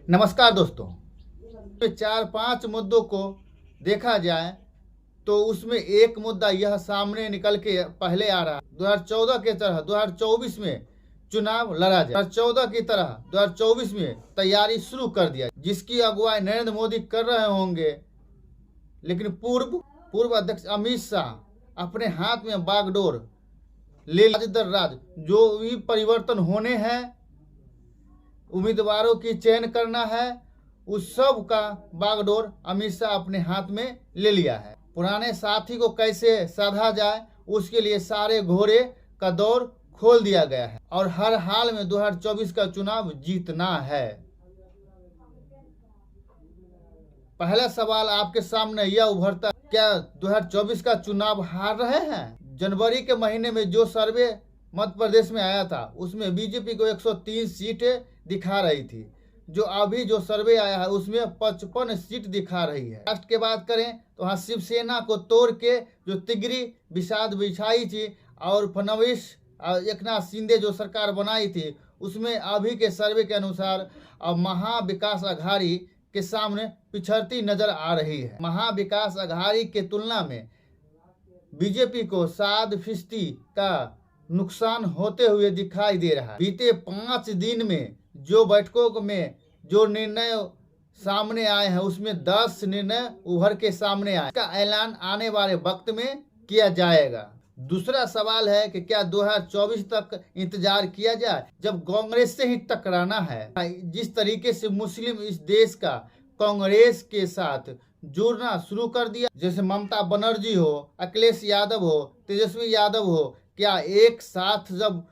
नमस्कार दोस्तों। 4-5 मुद्दों को देखा जाए तो उसमें एक मुद्दा यह सामने निकल के पहले आ रहा है, 2014 के तरह 2024 में चुनाव लड़ा जाए। 2014 की तरह 2024 में तैयारी शुरू कर दिया, जिसकी अगुवाई नरेंद्र मोदी कर रहे होंगे। लेकिन पूर्व अध्यक्ष अमित शाह अपने हाथ में बागडोर ले राज दर राज जो भी परिवर्तन होने हैं, उम्मीदवारों की चयन करना है, उस सब का बागडोर अमित शाह अपने हाथ में ले लिया है। पुराने साथी को कैसे साधा जाए, उसके लिए सारे घोड़े का दौर खोल दिया गया है और हर हाल में 2024 का चुनाव जीतना है। पहला सवाल आपके सामने यह उभरता है, क्या 2024 का चुनाव हार रहे हैं? जनवरी के महीने में जो सर्वे मध्य प्रदेश में आया था, उसमें बीजेपी को 103 सीटें दिखा रही थी। जो अभी जो सर्वे आया है उसमें 55 सीट दिखा रही है। राष्ट्र की बात करें तो वहाँ शिवसेना को तोड़ के जो तिगरी विषाद बिछाई थी और फडणवीस एकनाथ शिंदे जो सरकार बनाई थी, उसमें अभी के सर्वे के अनुसार महाविकास अघाड़ी के सामने पिछड़ती नजर आ रही है। महाविकास अघाड़ी के तुलना में बीजेपी को 7% का नुकसान होते हुए दिखाई दे रहा है। बीते 5 दिन में जो बैठकों में जो निर्णय सामने आए हैं, उसमें 10 निर्णय उभर के सामने आए। इसका ऐलान आने वाले वक्त में किया जाएगा। दूसरा सवाल है कि क्या 2024 तक इंतजार किया जाए, जब कांग्रेस से ही टकराना है। जिस तरीके से मुस्लिम इस देश का कांग्रेस के साथ जुड़ना शुरू कर दिया, जैसे ममता बनर्जी हो, अखिलेश यादव हो, तेजस्वी यादव हो, क्या एक साथ जब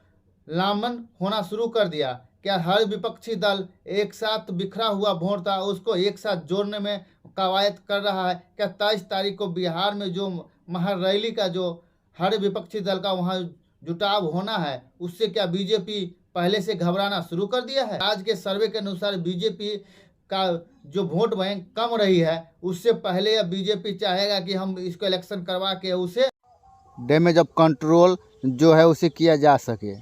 लामन होना शुरू कर दिया, क्या हर विपक्षी दल एक साथ बिखरा हुआ वोट था उसको एक साथ जोड़ने में कवायद कर रहा है? क्या 23 तारीख को बिहार में जो महारैली का जो हर विपक्षी दल का वहाँ जुटाव होना है, उससे क्या बीजेपी पहले से घबराना शुरू कर दिया है? आज के सर्वे के अनुसार बीजेपी का जो वोट बैंक कम रही है, उससे पहले अब बीजेपी चाहेगा कि हम इसको इलेक्शन करवा के उसे डैमेज ऑफ कंट्रोल जो है उसे किया जा सके।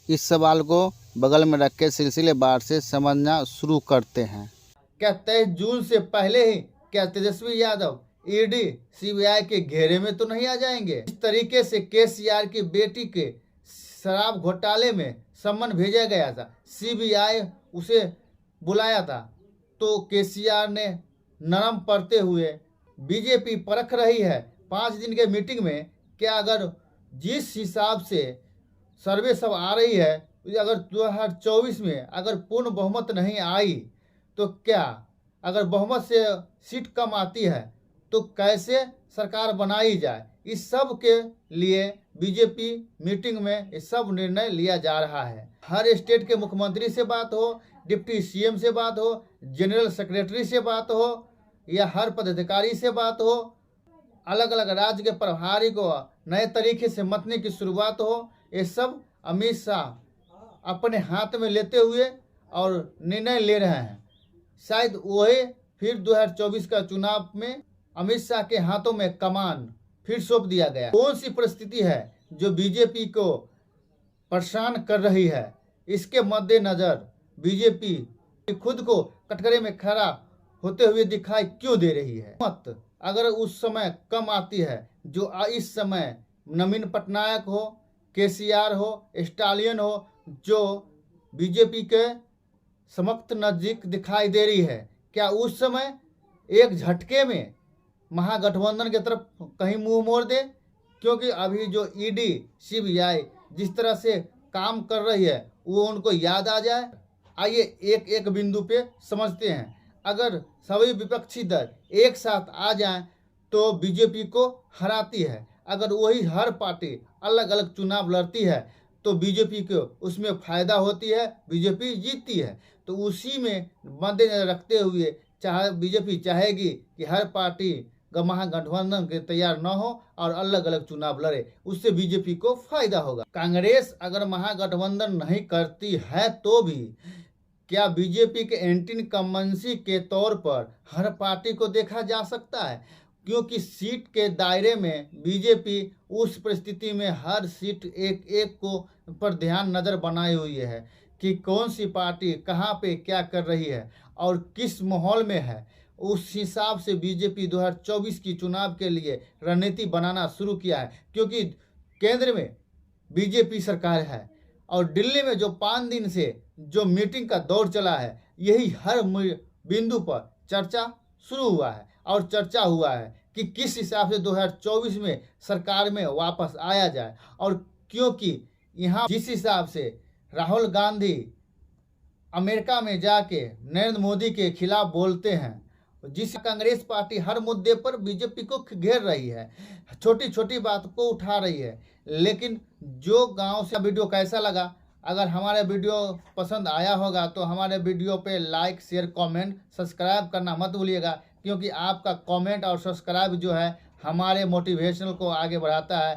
इस सवाल को बगल में रख के सिलसिलेवार से समझना शुरू करते हैं। क्या 23 जून से पहले ही क्या तेजस्वी यादव ईडी सीबीआई के घेरे में तो नहीं आ जाएंगे? इस तरीके से केसीआर की बेटी के शराब घोटाले में सम्मन भेजा गया था, सीबीआई उसे बुलाया था, तो केसीआर ने नरम पड़ते हुए बीजेपी परख रही है 5 दिन के मीटिंग में। क्या अगर जिस हिसाब से सर्वे सब आ रही है, अगर 2024 में अगर पूर्ण बहुमत नहीं आई, तो क्या अगर बहुमत से सीट कम आती है तो कैसे सरकार बनाई जाए? इस सब के लिए बीजेपी मीटिंग में इस सब निर्णय लिया जा रहा है। हर स्टेट के मुख्यमंत्री से बात हो, डिप्टी सीएम से बात हो, जनरल सेक्रेटरी से बात हो, या हर पदाधिकारी से बात हो, अलग अलग राज्य के प्रभारी को नए तरीके से मतने की शुरुआत हो, ये सब अमित शाह अपने हाथ में लेते हुए और निर्णय ले रहे हैं। शायद वही फिर 2024 का चुनाव में अमित शाह के हाथों में कमान फिर सौंप दिया गया। कौन सी परिस्थिति है जो बीजेपी को परेशान कर रही है? इसके मद्देनजर बीजेपी खुद को कटघरे में खड़ा होते हुए दिखाई क्यों दे रही है? मत अगर उस समय कम आती है, जो इस समय नवीन पटनायक हो, केसीआर हो, स्टालियन हो, जो बीजेपी के समक्त नजदीक दिखाई दे रही है, क्या उस समय एक झटके में महागठबंधन की तरफ कहीं मुंह मोड़ दे? क्योंकि अभी जो ईडी सीबीआई जिस तरह से काम कर रही है, वो उनको याद आ जाए। आइए एक एक बिंदु पे समझते हैं। अगर सभी विपक्षी दल एक साथ आ जाएं तो बीजेपी को हराती है। अगर वही हर पार्टी अलग अलग चुनाव लड़ती है तो बीजेपी को उसमें फायदा होती है, बीजेपी जीतती है। तो उसी में मद्देनजर रखते हुए बीजेपी चाहेगी कि हर पार्टी महागठबंधन के तैयार न हो और अलग अलग चुनाव लड़े, उससे बीजेपी को फायदा होगा। कांग्रेस अगर महागठबंधन नहीं करती है तो भी क्या बीजेपी के एंटी इनकम्बेंसी के तौर पर हर पार्टी को देखा जा सकता है? क्योंकि सीट के दायरे में बीजेपी उस परिस्थिति में हर सीट एक एक को पर ध्यान नजर बनाई हुई है। कि कौन सी पार्टी कहाँ पे क्या कर रही है और किस माहौल में है, उस हिसाब से बीजेपी 2024 की चुनाव के लिए रणनीति बनाना शुरू किया है। क्योंकि केंद्र में बीजेपी सरकार है और दिल्ली में जो 5 दिन से जो मीटिंग का दौर चला है, यही हर बिंदु पर चर्चा शुरू हुआ है और चर्चा हुआ है कि किस हिसाब से 2024 में सरकार में वापस आया जाए। और क्योंकि यहाँ जिस हिसाब से राहुल गांधी अमेरिका में जाके नरेंद्र मोदी के खिलाफ बोलते हैं, जिस कांग्रेस पार्टी हर मुद्दे पर बीजेपी को घेर रही है, छोटी छोटी बात को उठा रही है। लेकिन जो गांव से वीडियो कैसा लगा, अगर हमारे वीडियो पसंद आया होगा तो हमारे वीडियो पे लाइक शेयर कमेंट सब्सक्राइब करना मत भूलिएगा, क्योंकि आपका कमेंट और सब्सक्राइब जो है हमारे मोटिवेशनल को आगे बढ़ाता है